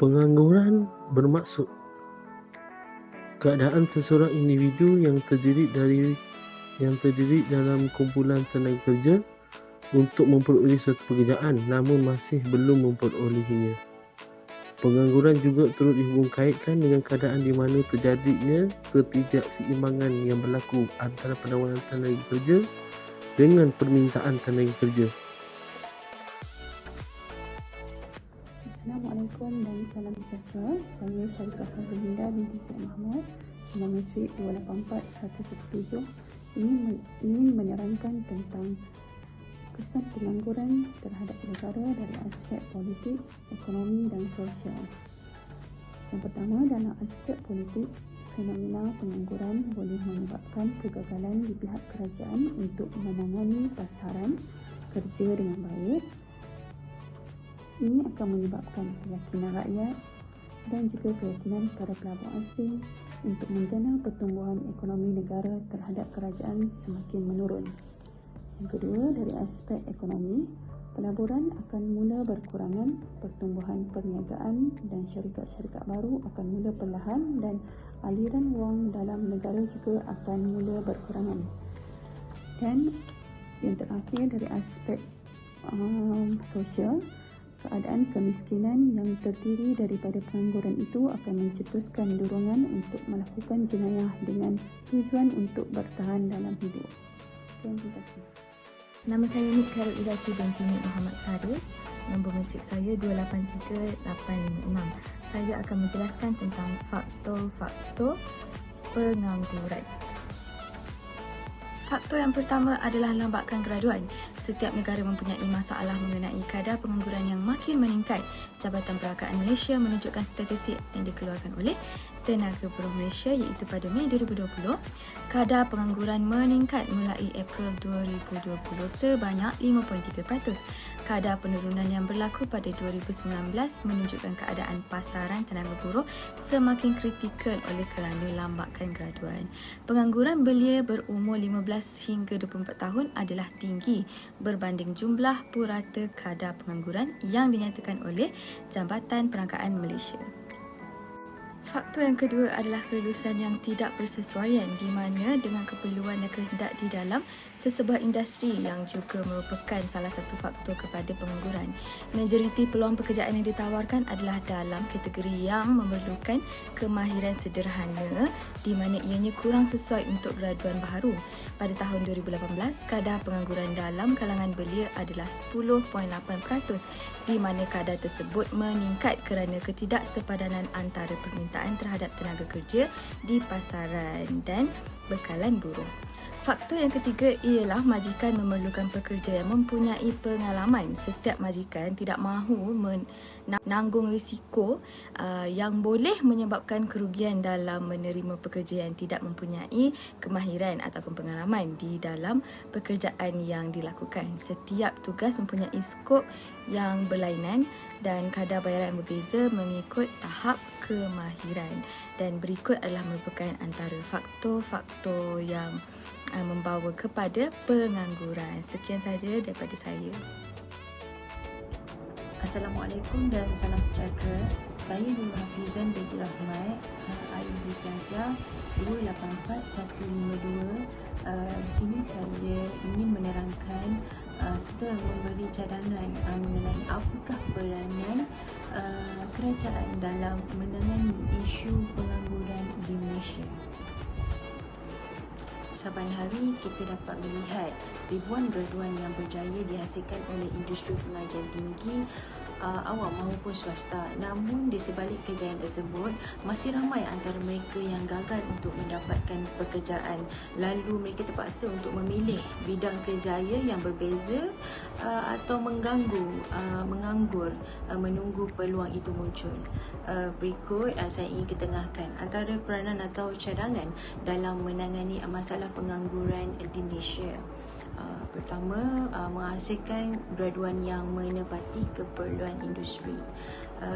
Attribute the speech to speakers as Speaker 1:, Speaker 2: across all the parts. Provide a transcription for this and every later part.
Speaker 1: Pengangguran bermaksud keadaan seseorang individu yang terdiri dalam kumpulan tenaga kerja untuk memperoleh suatu pekerjaan namun masih belum memperolehinya. Pengangguran juga turut dihubung-kaitkan dengan keadaan di mana terjadinya ketidakseimbangan yang berlaku antara penawaran tenaga kerja dengan permintaan tenaga kerja.
Speaker 2: Assalamualaikum dan salam sejahtera. Saya Syarifah Hazilinda binti Syed Mahmud, nombor matrik 284117, ingin menerangkan tentang kesan pengangguran terhadap negara dari aspek politik, ekonomi dan sosial. Yang pertama, dalam aspek politik, fenomena pengangguran boleh menyebabkan kegagalan di pihak kerajaan untuk menangani pasaran kerja dengan baik. Ini akan menyebabkan keyakinan rakyat dan juga keyakinan para pelabur asing untuk menjana pertumbuhan ekonomi negara terhadap kerajaan semakin menurun. Yang kedua, dari aspek ekonomi, pelaburan akan mula berkurangan, pertumbuhan perniagaan dan syarikat-syarikat baru akan mula perlahan dan aliran wang dalam negara juga akan mula berkurangan. Dan yang terakhir, dari aspek sosial, keadaan kemiskinan yang terdiri daripada pengangguran itu akan mencetuskan dorongan untuk melakukan jenayah dengan tujuan untuk bertahan dalam hidup. Terima kasih.
Speaker 3: Nama saya Nik Khairul Izzati binti Nik Muhammad Faris. Nombor matrik saya 283856. Saya akan menjelaskan tentang faktor-faktor pengangguran. Faktor yang pertama adalah lambakan graduan. Setiap negara mempunyai masalah mengenai kadar pengangguran yang makin meningkat. Jabatan Perakaan Malaysia menunjukkan statistik yang dikeluarkan oleh Tenaga Buruh Malaysia iaitu pada Mei 2020, kadar pengangguran meningkat mulai April 2020 sebanyak 5.3%. Kadar penurunan yang berlaku pada 2019 menunjukkan keadaan pasaran tenaga buruh semakin kritikal oleh kerana lambakan graduan. Pengangguran belia berumur 15 hingga 24 tahun adalah tinggi berbanding jumlah purata kadar pengangguran yang dinyatakan oleh Jabatan Perangkaan Malaysia. Faktor yang kedua adalah kelulusan yang tidak bersesuaian di mana dengan keperluan dan kehendak di dalam sesebuah industri yang juga merupakan salah satu faktor kepada pengangguran. Majoriti peluang pekerjaan yang ditawarkan adalah dalam kategori yang memerlukan kemahiran sederhana di mana ianya kurang sesuai untuk graduan baharu. Pada tahun 2018, kadar pengangguran dalam kalangan belia adalah 10.8% di mana kadar tersebut meningkat kerana ketidaksepadanan antara permintaan terhadap tenaga kerja di pasaran dan bekalan buruh. Faktor yang ketiga ialah majikan memerlukan pekerja yang mempunyai pengalaman. Setiap majikan tidak mahu menanggung risiko yang boleh menyebabkan kerugian dalam menerima pekerja yang tidak mempunyai kemahiran ataupun pengalaman di dalam pekerjaan yang dilakukan. Setiap tugas mempunyai skop yang berlainan dan kadar bayaran yang berbeza mengikut tahap kemahiran. Dan berikut adalah merupakan antara faktor-faktor yang membawa kepada pengangguran. Sekian sahaja daripada saya.
Speaker 4: Assalamualaikum dan salam sejahtera. Saya Nur Hafizan binti Rahmat, ID pelajar 284152. Di sini saya ingin menerangkan serta memberi cadangan mengenai apakah peranan kerajaan dalam menangani isu pengangguran di Malaysia. Saban hari kita dapat melihat ribuan graduan yang berjaya dihasilkan oleh industri pengajian tinggi awam maupun swasta. Namun di sebalik kejayaan tersebut, masih ramai antara mereka yang gagal untuk mendapatkan pekerjaan. Lalu mereka terpaksa untuk memilih bidang kerjaya yang berbeza atau menganggur menunggu peluang itu muncul. Berikut saya ingin ketengahkan antara peranan atau cadangan dalam menangani masalah pengangguran di Malaysia. Pertama, menghasilkan graduan yang menepati keperluan industri.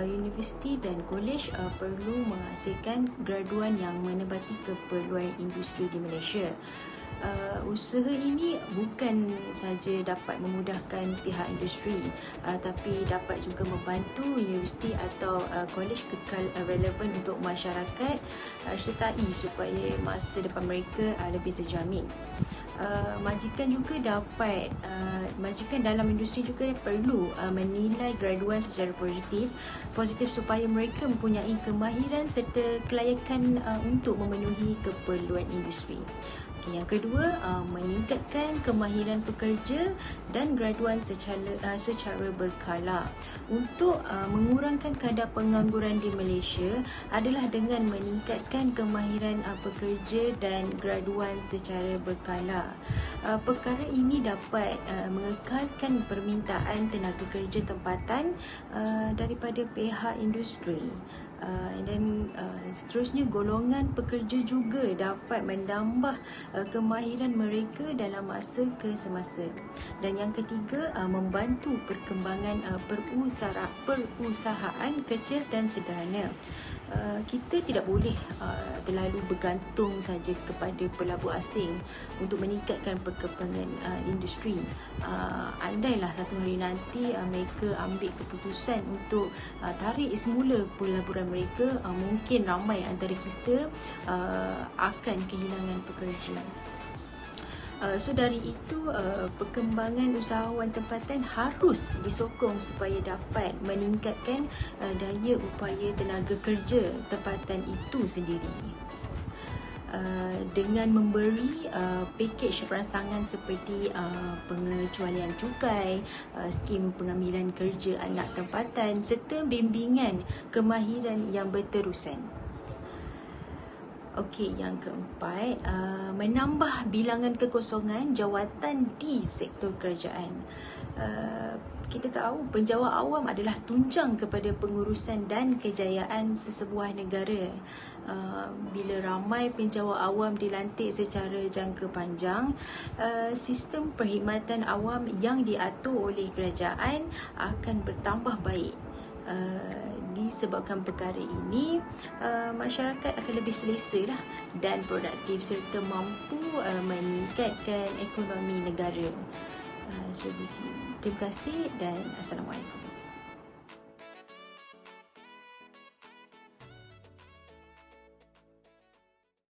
Speaker 4: universiti dan kolej perlu menghasilkan graduan yang menepati keperluan industri di Malaysia. Usaha ini bukan saja dapat memudahkan pihak industri, tapi dapat juga membantu universiti atau kolej kekal relevan untuk masyarakat sertai supaya masa depan mereka lebih terjamin. Majikan dalam industri juga perlu menilai graduan secara positif supaya mereka mempunyai kemahiran serta kelayakan untuk memenuhi keperluan industri. Yang kedua, meningkatkan kemahiran pekerja dan graduan secara berkala. Untuk mengurangkan kadar pengangguran di Malaysia adalah dengan meningkatkan kemahiran pekerja dan graduan secara berkala. Perkara ini dapat mengekalkan permintaan tenaga kerja tempatan daripada pihak industri. Dan seterusnya, golongan pekerja juga dapat menambah kemahiran mereka dalam masa ke semasa. Dan yang ketiga, membantu perkembangan perusahaan kecil dan sederhana. Kita tidak boleh terlalu bergantung saja kepada pelabur asing untuk meningkatkan perkembangan industri. Andailah satu hari nanti mereka ambil keputusan untuk tarik semula pelaburan mereka, mungkin ramai antara kita akan kehilangan pekerja. So dari itu, perkembangan usahawan tempatan harus disokong supaya dapat meningkatkan daya upaya tenaga kerja tempatan itu sendiri. Dengan memberi pakej rangsangan seperti pengecualian cukai, skim pengambilan kerja anak tempatan serta bimbingan kemahiran yang berterusan. Okey, yang keempat, menambah bilangan kekosongan jawatan di sektor kerajaan. Kita tahu penjawat awam adalah tunjang kepada pengurusan dan kejayaan sesebuah negara. Bila ramai penjawat awam dilantik secara jangka panjang, sistem perkhidmatan awam yang diatur oleh kerajaan akan bertambah baik. Disebabkan perkara ini, masyarakat akan lebih selesa dan produktif serta mampu meningkatkan ekonomi negara. So di sini, terima kasih dan Assalamualaikum.